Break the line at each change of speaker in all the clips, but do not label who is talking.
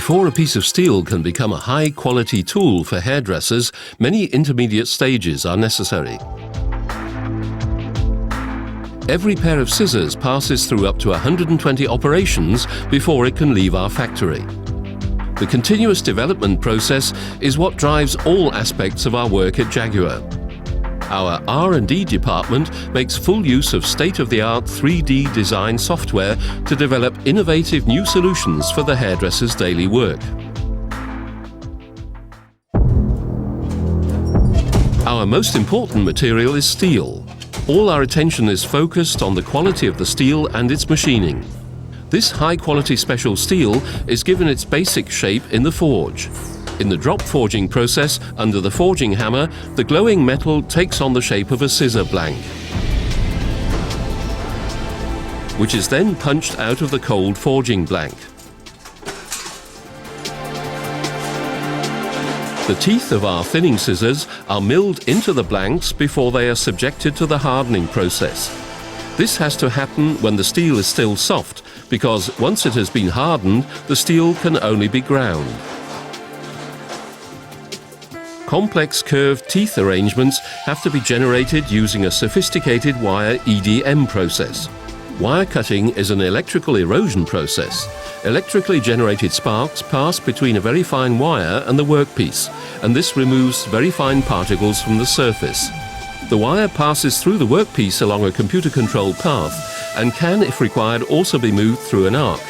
Before a piece of steel can become a high-quality tool for hairdressers, many intermediate stages are necessary. Every pair of scissors passes through up to 120 operations before it can leave our factory. The continuous development process is what drives all aspects of our work at Jaguar. Our R&D department makes full use of state-of-the-art 3D design software to develop innovative new solutions for the hairdresser's daily work. Our most important material is steel. All our attention is focused on the quality of the steel and its machining. This high-quality special steel is given its basic shape in the forge. In the drop forging process, under the forging hammer, the glowing metal takes on the shape of a scissor blank, which is then punched out of the cold forging blank. The teeth of our thinning scissors are milled into the blanks before they are subjected to the hardening process. This has to happen when the steel is still soft, because once it has been hardened, the steel can only be ground. Complex curved teeth arrangements have to be generated using a sophisticated wire EDM process. Wire cutting is an electrical erosion process. Electrically generated sparks pass between a very fine wire and the workpiece, and this removes very fine particles from the surface. The wire passes through the workpiece along a computer-controlled path and can, if required, also be moved through an arc.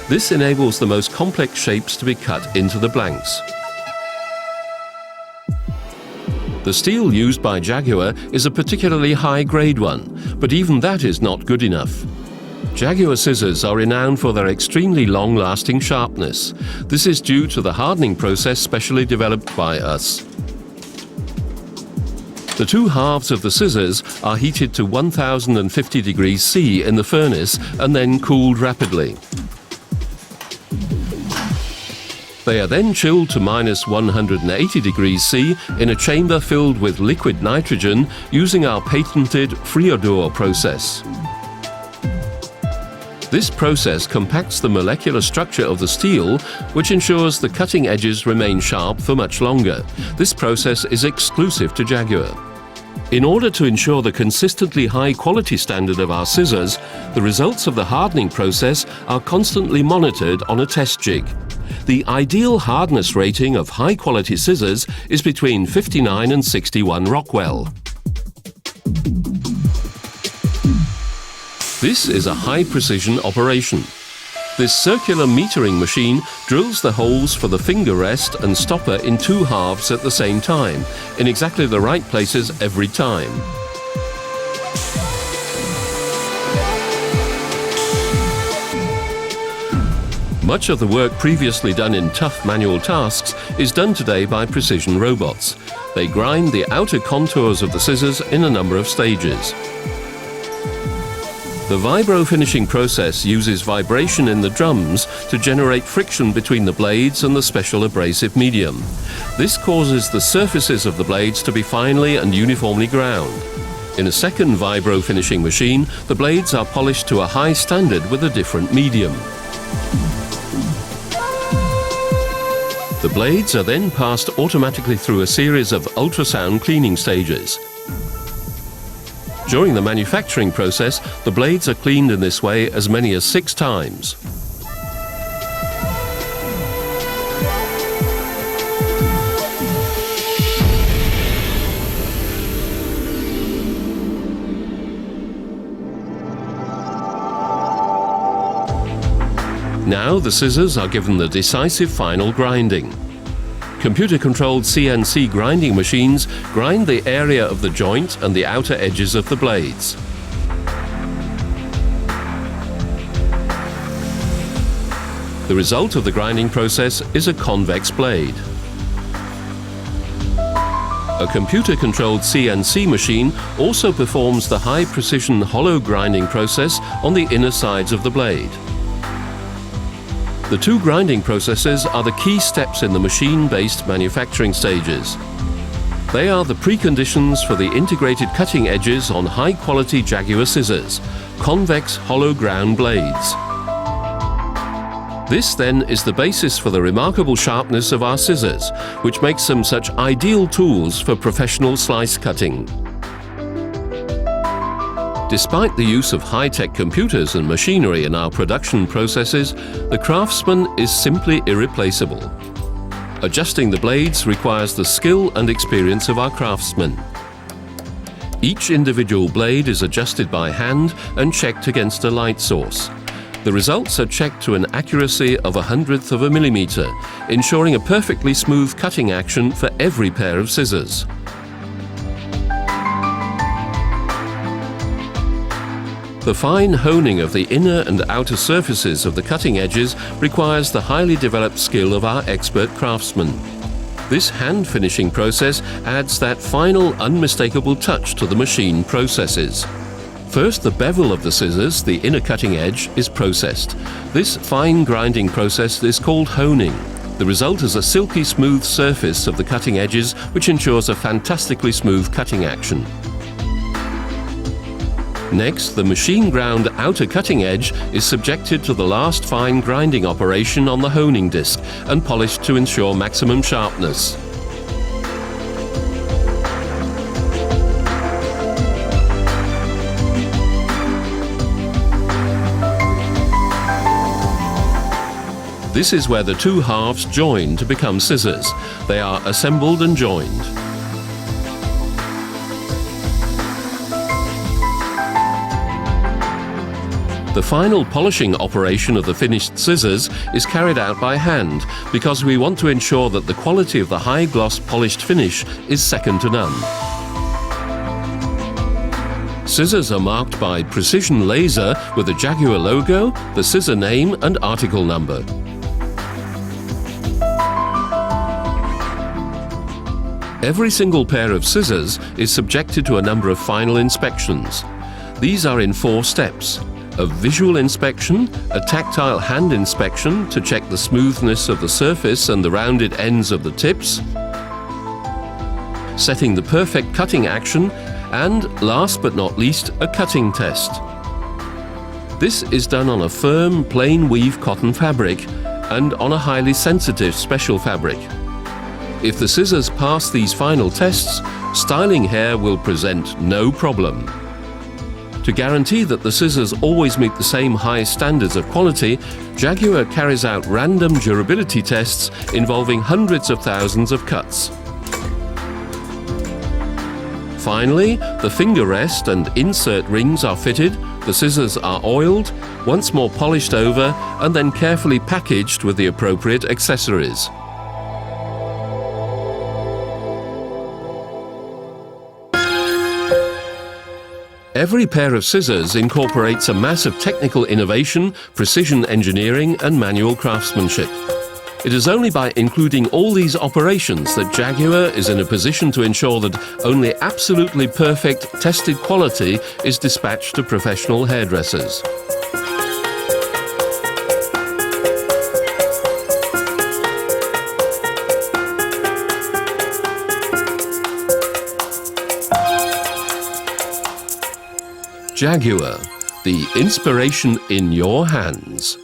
This enables the most complex shapes to be cut into the blanks. The steel used by Jaguar is a particularly high-grade one, but even that is not good enough. Jaguar scissors are renowned for their extremely long-lasting sharpness. This is due to the hardening process specially developed by us. The two halves of the scissors are heated to 1050 degrees C in the furnace and then cooled rapidly. They are then chilled to -180 degrees C in a chamber filled with liquid nitrogen using our patented Friodor process. This process compacts the molecular structure of the steel, which ensures the cutting edges remain sharp for much longer. This process is exclusive to Jaguar. In order to ensure the consistently high quality standard of our scissors, the results of the hardening process are constantly monitored on a test jig. The ideal hardness rating of high-quality scissors is between 59 and 61 Rockwell. This is a high-precision operation. This circular metering machine drills the holes for the finger rest and stopper in two halves at the same time, in exactly the right places every time. Much of the work previously done in tough manual tasks is done today by precision robots. They grind the outer contours of the scissors in a number of stages. The vibro finishing process uses vibration in the drums to generate friction between the blades and the special abrasive medium. This causes the surfaces of the blades to be finely and uniformly ground. In a second vibro finishing machine, the blades are polished to a high standard with a different medium. The blades are then passed automatically through a series of ultrasound cleaning stages. During the manufacturing process, the blades are cleaned in this way as many as 6 times. Now the scissors are given the decisive final grinding. Computer-controlled CNC grinding machines grind the area of the joint and the outer edges of the blades. The result of the grinding process is a convex blade. A computer-controlled CNC machine also performs the high-precision hollow grinding process on the inner sides of the blade. The two grinding processes are the key steps in the machine-based manufacturing stages. They are the preconditions for the integrated cutting edges on high-quality Jaguar scissors, convex hollow ground blades. This then is the basis for the remarkable sharpness of our scissors, which makes them such ideal tools for professional slice cutting. Despite the use of high-tech computers and machinery in our production processes, the craftsman is simply irreplaceable. Adjusting the blades requires the skill and experience of our craftsmen. Each individual blade is adjusted by hand and checked against a light source. The results are checked to an accuracy of 1/100th of a millimeter, ensuring a perfectly smooth cutting action for every pair of scissors. The fine honing of the inner and outer surfaces of the cutting edges requires the highly developed skill of our expert craftsmen. This hand finishing process adds that final unmistakable touch to the machine processes. First, the bevel of the scissors, the inner cutting edge, is processed. This fine grinding process is called honing. The result is a silky smooth surface of the cutting edges, which ensures a fantastically smooth cutting action. Next, the machine-ground outer cutting edge is subjected to the last fine grinding operation on the honing disc and polished to ensure maximum sharpness. This is where the two halves join to become scissors. They are assembled and joined. The final polishing operation of the finished scissors is carried out by hand because we want to ensure that the quality of the high-gloss polished finish is second to none. Scissors are marked by precision laser with the Jaguar logo, the scissor name and article number. Every single pair of scissors is subjected to a number of final inspections. These are in 4 steps: a visual inspection, a tactile hand inspection to check the smoothness of the surface and the rounded ends of the tips, setting the perfect cutting action, and, last but not least, a cutting test. This is done on a firm, plain weave cotton fabric and on a highly sensitive special fabric. If the scissors pass these final tests, styling hair will present no problem. To guarantee that the scissors always meet the same high standards of quality, Jaguar carries out random durability tests involving hundreds of thousands of cuts. Finally, the finger rest and insert rings are fitted, the scissors are oiled, once more polished over, and then carefully packaged with the appropriate accessories. Every pair of scissors incorporates a mass of technical innovation, precision engineering, and manual craftsmanship. It is only by including all these operations that Jaguar is in a position to ensure that only absolutely perfect, tested quality is dispatched to professional hairdressers. Jaguar, the inspiration in your hands.